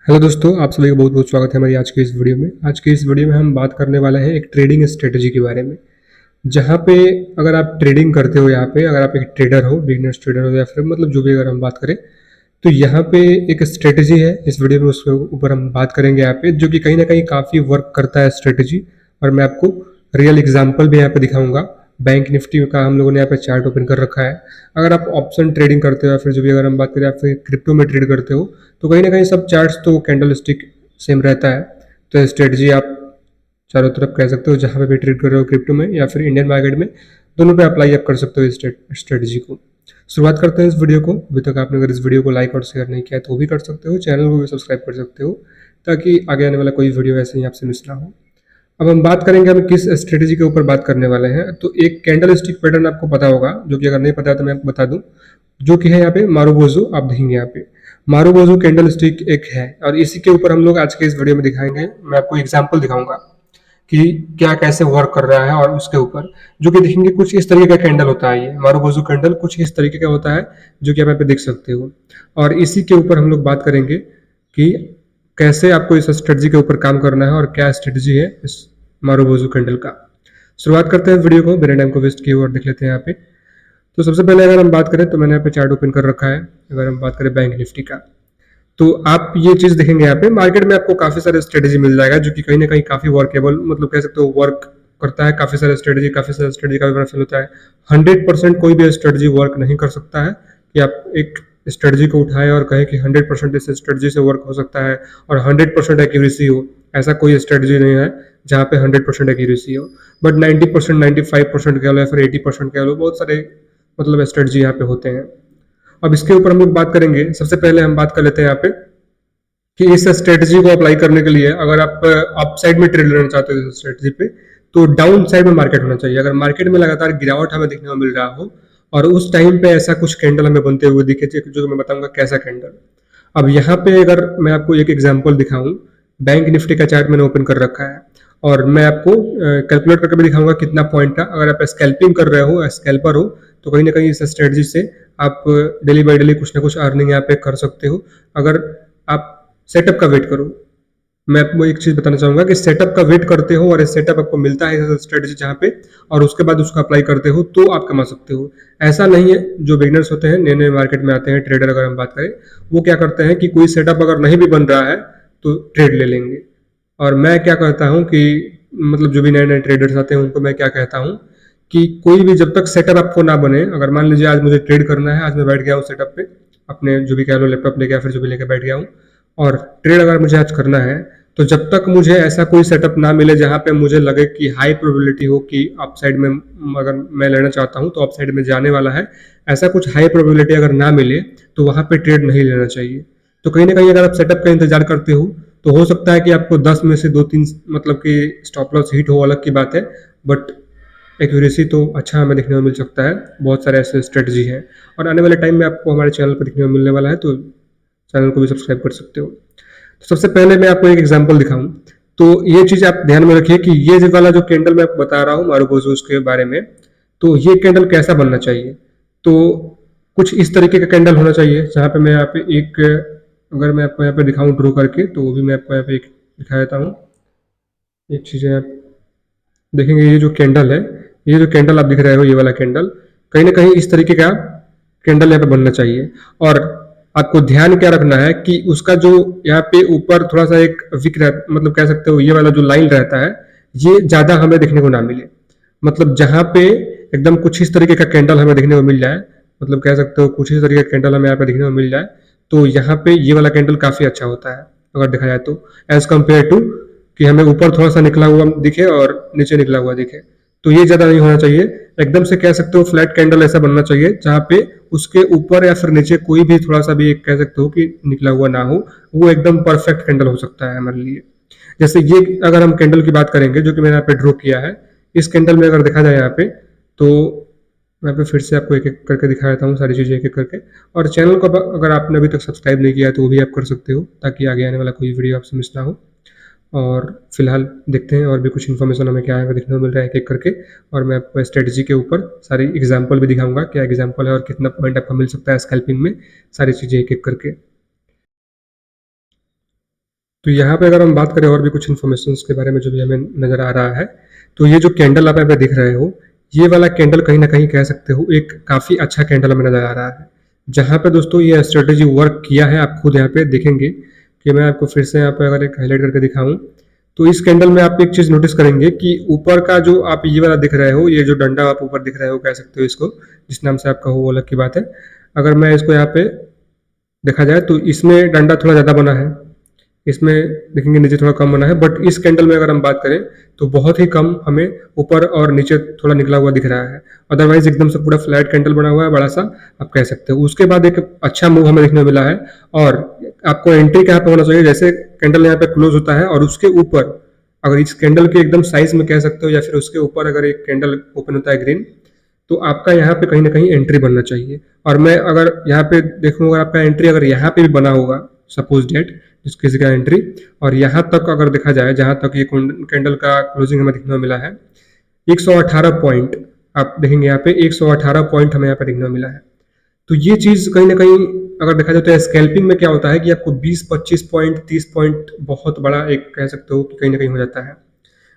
Hello दोस्तों, आप सभी का बहुत बहुत स्वागत है हमारी आज की इस वीडियो में। आज की इस वीडियो में हम बात करने वाले हैं एक ट्रेडिंग स्ट्रेटजी के बारे में, जहाँ पे अगर आप ट्रेडिंग करते हो, यहाँ पे अगर आप एक ट्रेडर हो, बिगनर्स ट्रेडर हो या फिर मतलब जो भी अगर हम बात करें, तो यहाँ पे एक स्ट्रेटजी है इस वीडियो में, उसके ऊपर हम बात करेंगे यहाँ पे, जो कि कहीं ना कहीं काफ़ी वर्क करता है स्ट्रेटजी। और मैं आपको रियल एग्जाम्पल भी यहाँ पे दिखाऊंगा। बैंक निफ्टी का हम लोगों ने यहाँ पे चार्ट ओपन कर रखा है। अगर आप ऑप्शन ट्रेडिंग करते हो या फिर जो भी अगर हम बात करें या फिर क्रिप्टो में ट्रेड करते हो, तो कहीं ना कहीं सब चार्ट्स तो कैंडल स्टिक सेम रहता है। तो स्ट्रेटजी आप चारों तरफ कह सकते हो, जहाँ पे भी ट्रेड कर रहे हो क्रिप्टो में या फिर इंडियन मार्केट में, दोनों पे अप्लाई आप कर सकते हो इस स्ट्रेटजी को। शुरुआत करते हैं इस वीडियो को। अभी तक आपने अगर इस वीडियो को लाइक और शेयर नहीं किया तो वो भी कर सकते हो, चैनल को भी सब्सक्राइब कर सकते हो, ताकि आगे आने वाला कोई वीडियो ऐसे ही आपसे मिस ना हो। अब हम बात करेंगे हम किस स्ट्रेटजी के ऊपर बात करने वाले हैं। तो एक कैंडल स्टिक पैटर्न आपको पता होगा, जो कि अगर नहीं पता है तो मैं आपको बता दूं, जो कि है यहाँ पे मारुबोजो। आप देखेंगे यहाँ पे मारुबोजो कैंडल स्टिक एक है, और इसी के ऊपर हम लोग आज के इस वीडियो में दिखाएंगे। मैं आपको एग्जाम्पल दिखाऊंगा कि क्या कैसे वर्क कर रहा है, और उसके ऊपर जो कि देखेंगे कुछ इस तरीके का कैंडल होता है। ये मारुबोजो कैंडल कुछ इस तरीके का होता है, जो कि आप यहाँ पे देख सकते हो। और इसी के ऊपर हम लोग बात करेंगे कि कैसे आपको इस स्ट्रेटजी के ऊपर काम करना है और क्या स्ट्रेटजी है इस मारुबोजो कैंडल का। शुरुआत करते हैं वीडियो को बिना टाइम को वेस्ट किए और देख लेते हैं यहाँ पे। तो सबसे पहले अगर हम बात करें तो मैंने यहाँ पे चार्ट ओपन कर रखा है। अगर हम बात करें बैंक निफ्टी का, तो आप ये चीज देखेंगे यहाँ पे मार्केट में आपको काफी सारे स्ट्रेटजी मिल जाएगा, जो कि कहीं ना कहीं काफी वर्केबल, मतलब कह सकते हो वर्क करता है। काफी सारे स्ट्रेटजी का भी बेनिफिट होता है। 100% कोई भी स्ट्रेटजी वर्क नहीं कर सकता है कि आप एक स्ट्रेटजी को उठाए और कहें कि 100% इस स्ट्रेटजी से वर्क हो सकता है और 100% एक्यूरेसी हो। ऐसा कोई स्ट्रेटजी नहीं है जहाँ पे 100% एक्यूरेसी हो। बट 90%, 95% कह लो या फिर 80% कह लो, बहुत सारे मतलब स्ट्रेटजी यहाँ पे होते हैं। अब इसके ऊपर हम लोग बात करेंगे। सबसे पहले हम बात कर लेते हैं यहाँ पे कि इस स्ट्रेटजी को अप्लाई करने के लिए अगर आप अप साइड में ट्रेड लेना चाहते हो इस स्ट्रेटजी पे, तो डाउन साइड में मार्केट होना चाहिए। अगर मार्केट में लगातार गिरावट हमें देखने को मिल रहा हो और उस टाइम पे ऐसा कुछ कैंडल हमें बनते हुए दिखे, जो मैं बताऊंगा कैसा कैंडल। अब यहाँ पे अगर मैं आपको एक एग्जांपल दिखाऊं, बैंक निफ्टी का चार्ट मैंने ओपन कर रखा है और मैं आपको कैलकुलेट करके भी दिखाऊंगा कितना पॉइंट का। अगर आप स्कैल्पिंग कर रहे हो, स्कैल्पर हो, तो कहीं ना कहीं इस स्ट्रेटजी से आप डेली बाई डेली कुछ ना कुछ अर्निंग यहाँ पे कर सकते हो, अगर आप सेटअप का वेट करो। मैं आपको एक चीज बताना चाहूंगा कि सेटअप का वेट करते हो और सेटअप आपको मिलता है स्ट्रेटजी जहाँ पे, और उसके बाद उसको अप्लाई करते हो, तो आप कमा सकते हो। ऐसा नहीं है। जो बिगनर्स होते हैं, नए नए मार्केट में आते हैं ट्रेडर, अगर हम बात करें, वो क्या करते हैं कि कोई सेटअप अगर नहीं भी बन रहा है तो ट्रेड ले लेंगे। और मैं क्या कहता हूँ कि मतलब जो भी नए नए ट्रेडर्स आते हैं उनको मैं क्या कहता हूँ कि कोई भी जब तक सेटअप आपको ना बने, अगर मान लीजिए आज मुझे ट्रेड करना है, आज मैं बैठ गया हूँ सेटअप पे, अपने जो भी कह लो लैपटॉप लेके या फिर जो भी लेके बैठ गया हूँ, और ट्रेड अगर मुझे आज करना है, तो जब तक मुझे ऐसा कोई सेटअप ना मिले जहां पे मुझे लगे कि हाई प्रोबेबिलिटी हो कि अप साइड में अगर मैं लेना चाहता हूं तो अप साइड में जाने वाला है, ऐसा कुछ हाई प्रोबेबिलिटी अगर ना मिले, तो वहां पे ट्रेड नहीं लेना चाहिए। तो कहीं ना कहीं अगर आप सेटअप का इंतजार करते हो, तो हो सकता है कि आपको 10 में से 2-3 मतलब कि स्टॉप लॉस हिट हो, अलग की बात है, बट एक्यूरेसी तो अच्छा हमें देखने को मिल सकता है। बहुत सारे ऐसे स्ट्रेटजी है और आने वाले टाइम में आपको हमारे चैनल पर देखने को मिलने वाला है, तो चैनल को भी सब्सक्राइब कर सकते हो। तो सबसे पहले मैं आपको एक एग्जांपल दिखाऊं, तो ये चीज आप ध्यान में रखिए कि ये वाला जो कैंडल मैं आपको बता रहा हूँ मारुबोजोस के बारे में, तो ये कैंडल कैसा बनना चाहिए। तो कुछ इस तरीके का कैंडल होना चाहिए, जहां पे मैं यहाँ पे एक, अगर मैं आपको यहाँ पे दिखाऊं ड्रॉ करके, तो वो भी मैं आपको यहाँ पे एक दिखा देता हूँ। एक चीज है, आप देखेंगे ये जो कैंडल है, ये जो कैंडल आप दिख रहे हो, ये वाला कैंडल कहीं ना कहीं इस तरीके का कैंडल यहाँ पे बनना चाहिए। और आपको ध्यान क्या रखना है कि उसका जो यहाँ पे ऊपर थोड़ा सा एक विक मतलब कह सकते हो, ये वाला जो लाइन रहता है, ये ज्यादा हमें देखने को ना मिले। मतलब जहां पे एकदम कुछ इस तरीके का कैंडल हमें देखने को मिल जाए, मतलब कह सकते हो कुछ इस तरीके का कैंडल हमें यहाँ पे देखने को मिल जाए, तो यहाँ पे ये वाला कैंडल काफी अच्छा होता है अगर देखा जाए तो, एज कम्पेयर टू कि हमें ऊपर थोड़ा सा निकला हुआ दिखे और नीचे निकला हुआ दिखे। तो ये ज्यादा नहीं होना चाहिए। एकदम से कह सकते हो फ्लैट कैंडल ऐसा बनना चाहिए जहां पे उसके ऊपर या फिर नीचे कोई भी थोड़ा सा भी एक कह सकते हो कि निकला हुआ ना हो। वो एकदम परफेक्ट कैंडल हो सकता है हमारे लिए। जैसे ये अगर हम कैंडल की बात करेंगे, जो कि मैंने यहाँ पे ड्रॉ किया है, इस कैंडल में अगर देखा जाए यहाँ पे, तो मैं पे फिर से आपको एक एक करके दिखा देता हूँ, सारी चीजें एक एक करके। और चैनल को अगर आपने अभी तक सब्सक्राइब नहीं किया है तो वो भी आप कर सकते हो, ताकि आगे आने वाला कोई वीडियो आपसे मिस ना हो। और फिलहाल देखते हैं और भी कुछ इन्फॉर्मेशन हमें क्या है देखने को मिल रहा है एक एक करके। और मैं आपको स्ट्रेटजी के ऊपर सारी एग्जांपल भी दिखाऊंगा, क्या एग्जांपल है और कितना पॉइंट आपको मिल सकता है स्कैल्पिंग में, सारी चीजें एक एक करके। तो यहाँ पे अगर हम बात करें और भी कुछ इन्फॉर्मेशन के बारे में जो भी हमें नज़र आ रहा है, तो ये जो कैंडल आप यहाँ पे दिख रहे हो, ये वाला कैंडल कहीं ना कहीं कह सकते हो एक काफ़ी अच्छा कैंडल हमें नज़र आ रहा है। जहाँ पे दोस्तों ये स्ट्रेटेजी वर्क किया है, आप खुद यहाँ पे देखेंगे कि मैं आपको फिर से यहाँ पे अगर एक हाईलाइट करके दिखाऊं, तो इस कैंडल में आप एक चीज़ नोटिस करेंगे कि ऊपर का जो आप ये वाला दिख रहे हो, ये जो डंडा आप ऊपर दिख रहे हो कह सकते हो इसको, जिस नाम से आपका हो वो अलग की बात है। अगर मैं इसको यहाँ पे देखा जाए तो इसमें डंडा थोड़ा ज़्यादा बना है, इसमें देखेंगे नीचे थोड़ा कम बना है, बट इस कैंडल में अगर हम बात करें तो बहुत ही कम हमें ऊपर और नीचे थोड़ा निकला हुआ दिख रहा है। अदरवाइज एकदम से पूरा फ्लैट कैंडल बना हुआ है बड़ा सा, आप कह सकते हो। उसके बाद एक अच्छा मूव हमें देखने को मिला है, और आपको एंट्री कहाँ पे होना चाहिए, जैसे कैंडल यहाँ पे क्लोज होता है और उसके ऊपर अगर इस कैंडल के एकदम साइज में कह सकते हो, या फिर उसके ऊपर अगर एक कैंडल ओपन होता है ग्रीन, तो आपका यहाँ पे कहीं ना कहीं एंट्री बनना चाहिए। और मैं अगर यहाँ पे देखूंगा आपका एंट्री अगर यहाँ पे भी बना होगा, सपोज डेट जिस किसी का एंट्री, और यहाँ तक अगर देखा जाए जहाँ तक ये कैंडल का क्लोजिंग हमें दिखने को मिला है 118 पॉइंट, आप देखेंगे यहाँ पे 118 पॉइंट हमें यहाँ पे दिखने को मिला है। तो ये चीज कहीं ना कहीं अगर देखा जाए तो स्कैल्पिंग में क्या होता है कि आपको 20-25 पॉइंट 30 पॉइंट बहुत बड़ा एक कह सकते हो कि कहीं ना कहीं हो जाता है।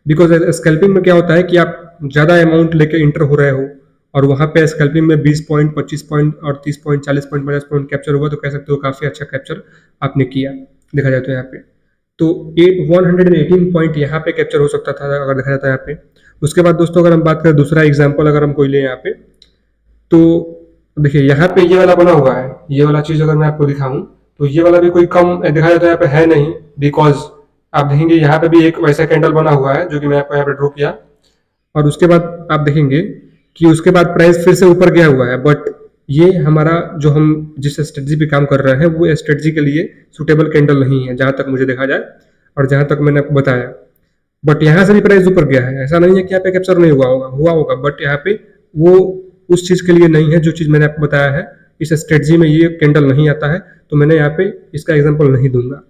बिकॉज स्कैल्पिंग में क्या होता है कि आप ज्यादा अमाउंट लेके इंटर हो रहे हो, और वहां पे स्कैल्पिंग में 20 पॉइंट 25 पॉइंट और 30 पॉइंट 40 पॉइंट 50 पॉइंट कैप्चर हुआ, तो कह सकते हो काफी अच्छा कैप्चर आपने किया देखा जाए तो यहाँ पे। तो 118 पॉइंट यहाँ पे कैप्चर हो सकता था अगर देखा जाता है यहाँ पे। उसके बाद दोस्तों अगर हम बात करें दूसरा एग्जाम्पल अगर हम कोई ले यहाँ पे, तो देखिए यहाँ पे ये वाला बना हुआ है, ये वाला चीज अगर मैं आपको दिखाऊं तो ये वाला भी कोई कम देखा जाए तो यहाँ पे है नहीं, बिकॉज आप देखेंगे यहाँ पे भी एक वैसा कैंडल बना हुआ है जो कि मैं आपको यहाँ पे ड्रॉ किया, और उसके बाद आप देखेंगे कि उसके बाद प्राइस फिर से ऊपर गया हुआ है। बट ये हमारा जो हम जिस स्ट्रेटजी पे काम कर रहे हैं वो स्ट्रेटजी के लिए सुटेबल कैंडल नहीं है जहां तक मुझे देखा जाए, और जहां तक मैंने आपको बताया। बट यहाँ से भी प्राइस ऊपर गया है, ऐसा नहीं है कि यहाँ पे कैप्चर नहीं हुआ होगा, बट यहाँ पे वो उस चीज के लिए नहीं है जो चीज मैंने आपको बताया है। इस स्ट्रेटजी में ये कैंडल नहीं आता है, तो मैंने यहाँ पे इसका एग्जाम्पल नहीं दूंगा,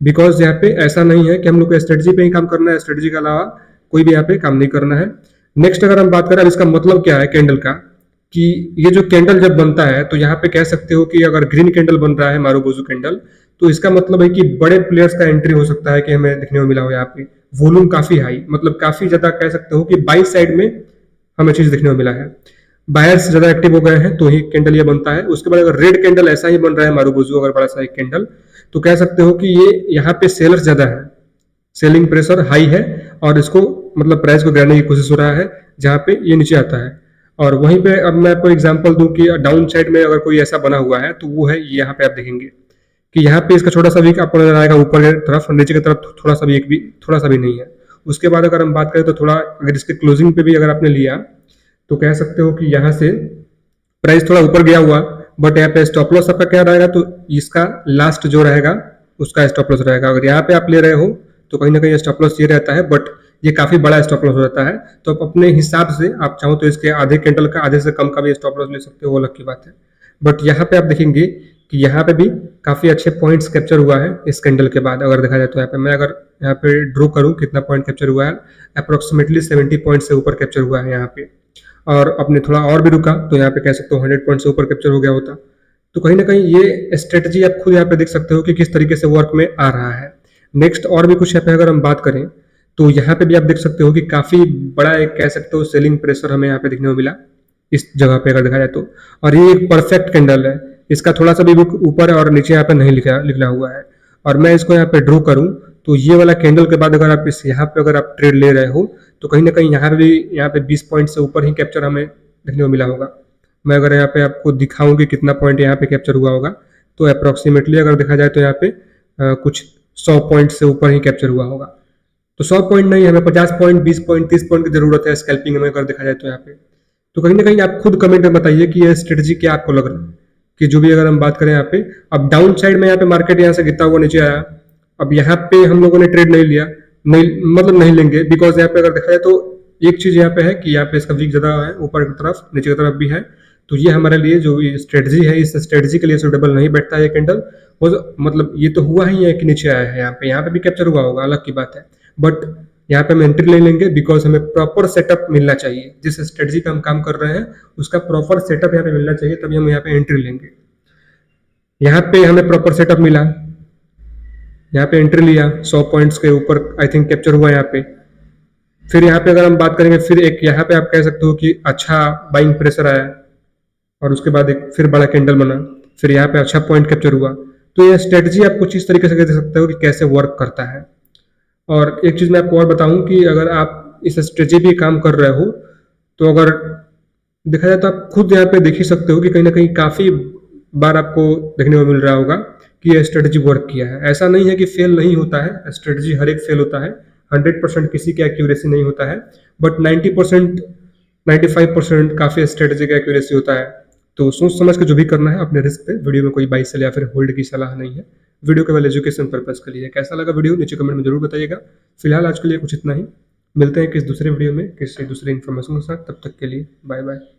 बिकॉज यहाँ पे ऐसा नहीं है कि हम लोग को स्ट्रेटजी पे ही काम करना है, स्ट्रेटजी के अलावा कोई भी यहाँ पे काम नहीं करना है। नेक्स्ट अगर हम बात करें अब इसका मतलब क्या है कैंडल का, कि ये जो कैंडल जब बनता है तो यहाँ पे कह सकते हो कि अगर ग्रीन कैंडल बन रहा है मारूबोजू कैंडल, तो इसका मतलब है कि बड़े प्लेयर्स का एंट्री हो सकता है कि हमें देखने को मिला हो यहाँ पे। वॉल्यूम काफी हाई, मतलब काफी ज्यादा कह सकते हो कि बाई साइड में हमें चीज देखने को मिला है, बायर्स ज्यादा एक्टिव हो गए हैं तो ही कैंडल ये बनता है। उसके बाद अगर रेड कैंडल ऐसा ही बन रहा है मारूबोजू अगर बड़ा सा एक कैंडल, तो कह सकते हो कि ये यहाँ पे सेलर्स ज्यादा है, सेलिंग प्रेशर हाई है, और इसको मतलब प्राइस को गिराने की कोशिश हो रहा है जहां पे ये नीचे आता है। और वहीं पे अब मैं आपको एग्जांपल दूं कि डाउन साइड में अगर कोई ऐसा बना हुआ है तो वो है यहाँ पे, आप देखेंगे कि यहाँ पे इसका छोटा सा वीक आपको नजर आएगा ऊपर की तरफ, नीचे की तरफ थोड़ा सा भी एक भी थोड़ा सा भी नहीं है। उसके बाद अगर हम बात करें तो थोड़ा अगर इसके क्लोजिंग पे भी अगर आपने लिया तो कह सकते हो कि यहाँ से प्राइस थोड़ा ऊपर गया हुआ, बट यहाँ पे स्टॉप लॉस आपका क्या रहेगा, तो इसका लास्ट जो रहेगा उसका स्टॉप लॉस रहेगा। अगर यहाँ पे आप ले रहे हो तो कहीं ना कहीं स्टॉप लॉस ये रहता है, बट ये काफी बड़ा स्टॉप लॉस हो जाता है। तो आप अपने हिसाब से आप चाहो तो इसके आधे कैंडल का आधे से कम का भी स्टॉप लॉस ले सकते हो, वो अलग की बात है। बट यहाँ पे आप देखेंगे कि यहाँ पे भी काफी अच्छे पॉइंट्स कैप्चर हुआ है इस कैंडल के बाद। अगर देखा जाए तो यहाँ पे मैं अगर यहाँ पे ड्रॉ करूँ कितना पॉइंट कैप्चर हुआ है, अप्रोक्सीमेटली 70 पॉइंट से ऊपर कैप्चर हुआ है यहाँ पे। और अपने थोड़ा और भी रुका तो यहाँ पे कह सकते हो 100 पॉइंट से ऊपर कैप्चर हो गया होता। तो कहीं ना कहीं ये स्ट्रेटजी आप खुद यहाँ पे देख सकते हो कि किस तरीके से वर्क में आ रहा है। नेक्स्ट और भी कुछ यहाँ पे अगर हम बात करें तो यहाँ पे भी आप देख सकते हो कि काफी बड़ा एक कह सकते हो सेलिंग प्रेशर हमें यहाँ पे देखने को मिला इस जगह पे अगर देखा जाए तो। और ये एक परफेक्ट कैंडल है, इसका थोड़ा सा भी ऊपर और नीचे यहाँ पे नहीं लिखा हुआ है। और मैं इसको यहाँ पे ड्रॉ करूँ तो ये वाला कैंडल के बाद अगर आप इस यहाँ पे अगर आप ट्रेड ले रहे हो तो कहीं ना कहीं यहाँ पे भी यहाँ पे 20 पॉइंट से ऊपर ही कैप्चर हमें देखने को मिला होगा। मैं अगर यहाँ पे आपको दिखाऊं कि कितना पॉइंट यहाँ पे कैप्चर हुआ होगा, तो अप्रोक्सीमेटली अगर देखा जाए तो यहाँ पे कुछ 100 पॉइंट से ऊपर ही कैप्चर हुआ होगा। तो 100 पॉइंट नहीं, हमें 50 पॉइंट 20 पॉइंट 30 पॉइंट की जरूरत है स्कैल्पिंग में अगर देखा जाए तो यहाँ पे। तो कहीं ना कहीं आप खुद कमेंट में बताइए कि ये स्ट्रेटजी क्या आपको लग रहा है, कि जो भी अगर हम बात करें यहाँ पे अब डाउन साइड में यहाँ पे मार्केट यहाँ से गिरता हुआ नीचे आया, अब यहाँ पे हम लोगों ने ट्रेड नहीं लिया, नहीं मतलब नहीं लेंगे, बिकॉज यहाँ पे अगर देखा जाए तो एक चीज यहाँ पे है कि यहाँ पे इसका वीक ज्यादा है, ऊपर की तरफ नीचे की तरफ भी है। तो ये हमारे लिए जो स्ट्रेटजी है इस स्ट्रेटजी के लिए सुटेबल नहीं बैठता है ये कैंडल। मतलब ये तो हुआ ही है कि नीचे आया है, यहाँ पे भी कैप्चर हुआ होगा अलग की बात है, बट यहाँ पे हम एंट्री ले लेंगे बिकॉज हमें प्रॉपर सेटअप मिलना चाहिए। जिस स्ट्रेटजी पे हम काम कर रहे हैं उसका प्रॉपर सेटअप यहाँ पे मिलना चाहिए, तभी हम यहाँ पे एंट्री लेंगे। यहाँ पे हमें प्रॉपर सेटअप मिला, यहाँ पे एंट्री लिया, 100 पॉइंट्स के ऊपर आई थिंक कैप्चर हुआ यहाँ पे। फिर यहाँ पे अगर हम बात करेंगे, फिर एक यहाँ पे आप कह सकते हो कि अच्छा बाइंग प्रेशर आया, और उसके बाद एक फिर बड़ा कैंडल बना, फिर यहाँ पे अच्छा पॉइंट कैप्चर हुआ। तो ये स्ट्रेटजी आप कुछ इस तरीके से देख सकते हो कि कैसे वर्क करता है। और एक चीज़ मैं आपको और बताऊं कि अगर आप इस स्ट्रेटजी पे काम कर रहे हो, तो अगर देखा जाए तो आप खुद यहाँ पे देख ही सकते हो कि कहीं ना कहीं काफ़ी बार आपको देखने को मिल रहा होगा कि ये स्ट्रेटजी वर्क किया है। ऐसा नहीं है कि फेल नहीं होता है, स्ट्रेटजी हर एक फेल होता है, 100% किसी की एक्यूरेसी नहीं होता है, बट 90%, 95% काफ़ी स्ट्रेटजी का एक्यूरेसी होता है। तो सोच समझ के जो भी करना है अपने रिस्क पे। वीडियो में कोई बाई सेल या फिर होल्ड की सलाह नहीं है, वीडियो केवल एजुकेशन पर्पज के लिए। कैसा लगा वीडियो नीचे कमेंट में जरूर बताइएगा। फिलहाल आज के लिए कुछ इतना ही, मिलते हैं किसी दूसरे वीडियो में किसी दूसरे इन्फॉर्मेशन के साथ। तब तक के लिए बाय बाय।